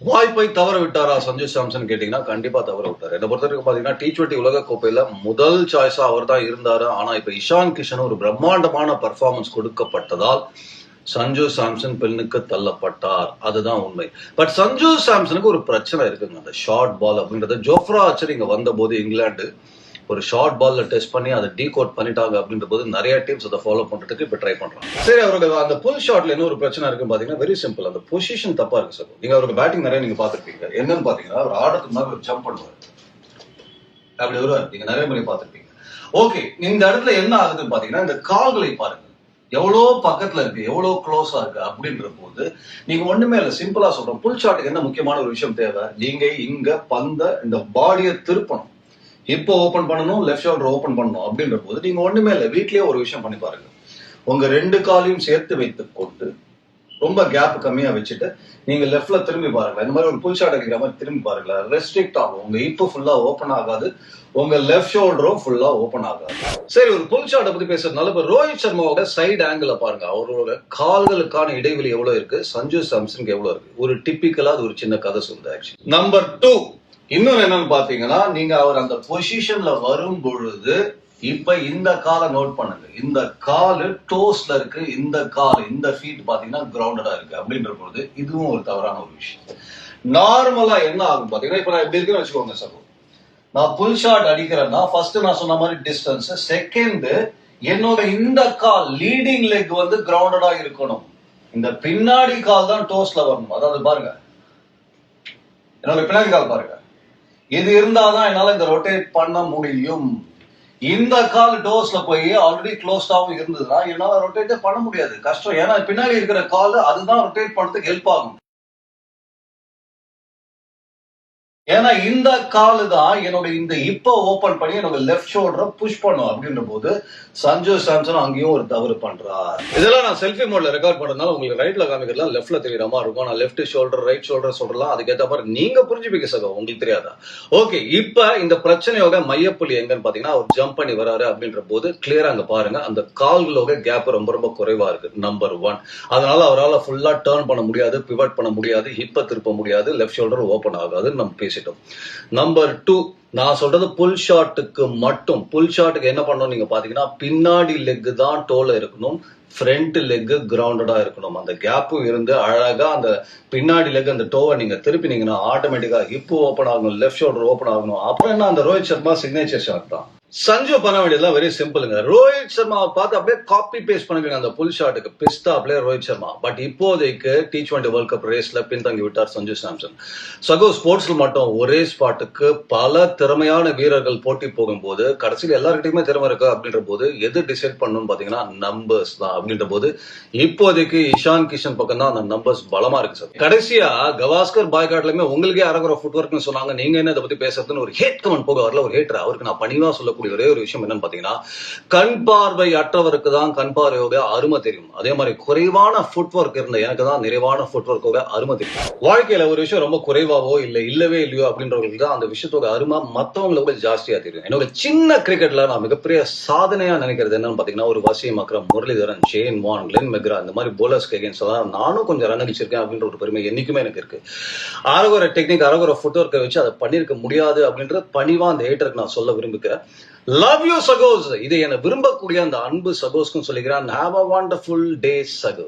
வாய்ப்பை தவற விட்டாரா சஞ்சு சாம்சன் கேட்டீங்கன்னா கண்டிப்பா தவற விட்டாரு. என்னை பொறுத்தவரைக்கும் பாத்தீங்கன்னா T20 உலக கோப்பையில முதல் சாய்ஸா அவர் தான் இருந்தாரு. ஆனா இப்ப இஷான் கிஷன் ஒரு பிரம்மாண்டமான பர்ஃபார்மன்ஸ் கொடுக்கப்பட்டதால் சஞ்சு சாம்சன் பின்னுக்கு தள்ளப்பட்டார். அதுதான் உண்மை. பட் சஞ்சு சாம்சனுக்கு ஒரு பிரச்சனை இருக்குங்க. அந்த ஷார்ட் பால் அப்படின்றது ஜோஃப்ரா ஆர்ச்சர் இங்க வந்த போது இங்கிலாந்து ஒரு ஷார்ட் பால்ல டெஸ்ட் பண்ணி அதை டீகோட் பண்ணிட்டாங்க அப்படின்ற போது நிறைய டீம்ஸ் அதை ஃபாலோ பண்றதுக்கு இப்ப ட்ரை பண்றாங்க. சரி, அவருக்கு அந்த புல் ஷாட்ல என்ன ஒரு பிரச்சனை இருக்குன்னு பாத்தீங்கன்னா வெரி சிம்பிள். அந்த பொசிஷன் தப்பா இருக்கு சார். நீங்க அவருக்கு பேட்டிங் நிறைய நீங்க பாத்துருப்பீங்க. என்னன்னு பாத்தீங்கன்னா அவர் ஆடுறதுக்கு முன்னாடி ஒரு ஜம்ப் பண்ணுவாரு, அப்படி வருவாரு. நீங்க நிறைய முறை பாத்துருப்பீங்க. ஓகே, இந்த இடத்துல என்ன ஆகுதுன்னு பாத்தீங்கன்னா இந்த கால்களை பாருங்க, எவ்வளோ பக்கத்துல இருக்கு, எவ்வளவு க்ளோஸா இருக்கு அப்படின்ற போது நீங்க ஒண்ணுமே இல்ல, சிம்பிளா சொல்றோம். புல் ஷாட்டுக்கு என்ன முக்கியமான ஒரு விஷயம் தேவை, நீங்க இங்க பந்த இந்த பாடியை திருப்பணும், இப்போ ஓபன் பண்ணணும், லெஃப்ட் ஷோல்டர் ஓபன் பண்ணணும் அப்படின்ற போது நீங்க ஒண்ணுமே இல்லை, வீட்லயே ஒரு விஷயம் பண்ணி பாருங்க. உங்க ரெண்டு காலையும் சேர்த்து வைத்துக் கொண்டு ரொம்ப கேப் கம்மியா வச்சுட்டு நீங்க லெஃப்ட்ல திரும்பி பாருங்க. இந்த மாதிரி ஒரு புல் ஷாட் அடிக்கிற மாதிரி திரும்பி பாருங்க. ரெஸ்ட்ரிக்ட் ஆகும், உங்க இப்போ ஃபுல்லா ஓபன் ஆகாது, உங்க லெஃப்ட் ஷோல்டரும் ஃபுல்லா ஓபன் ஆகாது. சரி, ஒரு புல் ஷாட்டை பத்தி பேசுறதுனால இப்ப ரோஹித் சர்மாவோட சைடு ஆங்கிள் பாருங்க. அவரோட கால்களுக்கான இடைவெளி எவ்வளவு இருக்கு, சஞ்சு சாம்சனுக்கு எவ்வளவு இருக்கு. ஒரு டிப்பிக்கலா அது ஒரு சின்ன கதை சொல்லுது. ஆக்சுவலி நம்பர் 2 இன்னொன்னு என்னன்னு பாத்தீங்கன்னா, நீங்க அவர் அந்த பொசிஷன்ல வரும் பொழுது இப்ப இந்த காலை நோட் பண்ணுங்க. இந்த காலு டோஸ்ல இருக்கு, இந்த கால் இந்த ஃபீட் பாத்தீங்கன்னா கிரவுண்டடா இருக்கு அப்படின்ற பொழுது இதுவும் ஒரு தவறான ஒரு விஷயம். நார்மலா என்ன ஆகும் பாத்தீங்கன்னா, இப்ப நான் எப்படி இருக்குன்னு வச்சுக்கோங்க சார். நான் புல் ஷாட் அடிக்கிறேன்னா ஃபர்ஸ்ட் நான் சொன்ன மாதிரி டிஸ்டன்ஸ், செகண்ட் என்னோட இந்த கால் லீடிங் லெக் வந்து கிரவுண்டடா இருக்கணும். இந்த பின்னாடி கால் தான் டோஸ்ல வரணும். அதாவது பாருங்க, என்னோட பின்னாடி கால் பாருங்க, இது இருந்தாதான் என்னால இந்த ரொட்டேட் பண்ண முடியும். இந்த கால் டோஸ்ல போய் ஆல்ரெடி க்ளோஸ்டாவும் இருந்ததுன்னா என்னால ரொட்டேட்டே பண்ண முடியாது, கஷ்டம். ஏன்னா பின்னாடி இருக்கிற கால் அதுதான் ரொட்டேட் பண்றதுக்கு ஹெல்ப் ஆகும். ஏன்னா இந்த காலு தான் என்னோட இந்த இப்ப ஓபன் பண்ணி என்னோட லெஃப்ட் ஷோல்டரை புஷ் பண்ணும் அப்படின்ற போது சஞ்சு சாம்சன் அங்கேயும் ஒரு தவறு பண்றார். இதெல்லாம் நான் செல்ஃபி மோட்ல ரெக்கார்ட் பண்றதுனால உங்களுக்கு ரைட்ல காமிக்கிறதுலாம் லெஃப்ட்ல தெரியற மாதிரி இருக்கும். நான் லெஃப்ட் ஷோல்டர் ரைட் ஷோல்டர் சொல்றலாம், அதுக்கேற்ற மாதிரி நீங்க புரிஞ்சுப்பிக்க சகோ, உங்களுக்கு தெரியாதா? ஓகே, இப்ப இந்த பிரச்சனையோட மையப்புள்ளி எங்கன்னு பாத்தீங்கன்னா, அவர் ஜம்ப் பண்ணி வராரு அப்படின்ற போது கிளியரா அங்க பாருங்க, அந்த கால்களோட கேப் ரொம்ப ரொம்ப குறைவா இருக்கு. நம்பர் 1, அதனால அவரால் ஃபுல்லா டர்ன் பண்ண முடியாது, பிவட் பண்ண முடியாது, ஹிப்ப திருப்ப முடியாது, லெஃப்ட் ஷோல்டர் ஓபன் ஆகாதுன்னு நம்ம பேசிட்டோம். நம்பர் 2, நான் சொல்றது புல் ஷாட்டுக்கு மட்டும். புல் ஷாட்டுக்கு என்ன பண்ணணும் நீங்க பாத்தீங்கன்னா, பின்னாடி லெக் தான் டோல இருக்கணும், ஃப்ரண்ட் லெக் கிரவுண்டடா இருக்கணும். அந்த கேப்பும் இருந்து அழகா அந்த பின்னாடி லெக் அந்த டோவை நீங்க திருப்பினீங்கன்னா ஆட்டோமேட்டிக்கா ஹிப் ஓபன் ஆகணும், லெஃப்ட் ஷோல்டர் ஓபன் ஆகணும். அப்புறம் என்ன, அந்த ரோஹித் சர்மா சிக்னேச்சர் ஷாட் தான். சஞ்சு பண்ண வேண்டியதுலாம் வெரி சிம்பிளுங்க. ரோஹித் சர்மாவை பார்த்து அப்படியே காப்பி பேஸ்ட் பண்ணுவீங்க அந்த புல் ஷாட்டுக்கு, பிஸ்தா அப்படியே ரோஹித் சர்மா. பட் இப்போதைக்கு T20 வேர்ல்ட் கப் ரேஸ்ல பின்தங்கி விட்டார் சஞ்சு சாம்சன். சகோ ஸ்போர்ட்ஸ்ல மட்டும் ஒரே ஸ்பாட்டுக்கு பல திறமையான வீரர்கள் போட்டி போகும்போது கடைசியில் எல்லாருக்கிட்டையுமே திறமை இருக்கு அப்படின்ற போது எது டிசைட் பண்ணணும்னு பாத்தீங்கன்னா நம்பர்ஸ் தான். அப்படின்ற போது இப்போதைக்கு இஷான் கிஷன் பக்கம் தான் அந்த நம்பர்ஸ் பலமா இருக்கு சார். கடைசியா கவாஸ்கர் பாய்காட்லயுமே உங்களுக்கே அரகுற ஃபுட் ஒர்க்னு சொன்னாங்க, நீங்க என்ன இதை பத்தி பேசுறதுன்னு ஒரு ஹேட் கமெண்ட் போக வரல. ஒரு ஹேட்டர் அவருக்கு நான் பணிவா சொல்லக்கூடிய ஒரே ஒரு விஷயம் என்னன்னு பாத்தீங்கன்னா, கண் பார்வை அற்றவருக்கு தான் கண் பார்வையோட அருமை தெரியும். அதே மாதிரி குறைவான ஃபுட் ஒர்க் இருந்த எனக்கு தான் நிறைவான ஃபுட் ஒர்க்கோட அருமை தெரியும். வாழ்க்கையில ஒரு விஷயம் ரொம்ப குறைவாவோ இல்லவே இல்லையோ அப்படின்றவங்களுக்கு தான் அந்த விஷயத்தோட அருமை மத்தவங்களோட ஜாஸ்தியா தெரியும். என்னோட சின்ன கிரிக்கெட்ல நான் மிகப்பெரிய சாதனையா நினைக்கிறது என்னன்னு பாத்தீங்கன்னா, ஒரு வசீம் அக்ரம், முரளிதரன், ஷேன் வான், கிளென் மெக்ரா, இந்த மாதிரி போலர்ஸ்க்கு அகேன்ஸ்ட் தான் நானும் கொஞ்சம் ரன் அடிச்சிருக்கேன் அப்படின்ற ஒரு பெருமை என்னைக்குமே எனக்கு இருக்கு. அரகுற டெக்னிக், அரகுற ஃபுட் ஒர்க்கை வச்சு அதை பண்ணிருக்க முடியாது அப்படின்ற பணிவா அந்த ஹேட்டருக்கு நான் சொல்ல விரும்புகிறேன். லவ் யூ சகோஸ். இதை என்ன விரும்பக்கூடிய அந்த அன்பு சகோஸ்க்கும் சொல்லிக்கிறேன். ஹேவ் அ வண்டர்ஃபுல் டே சகோ.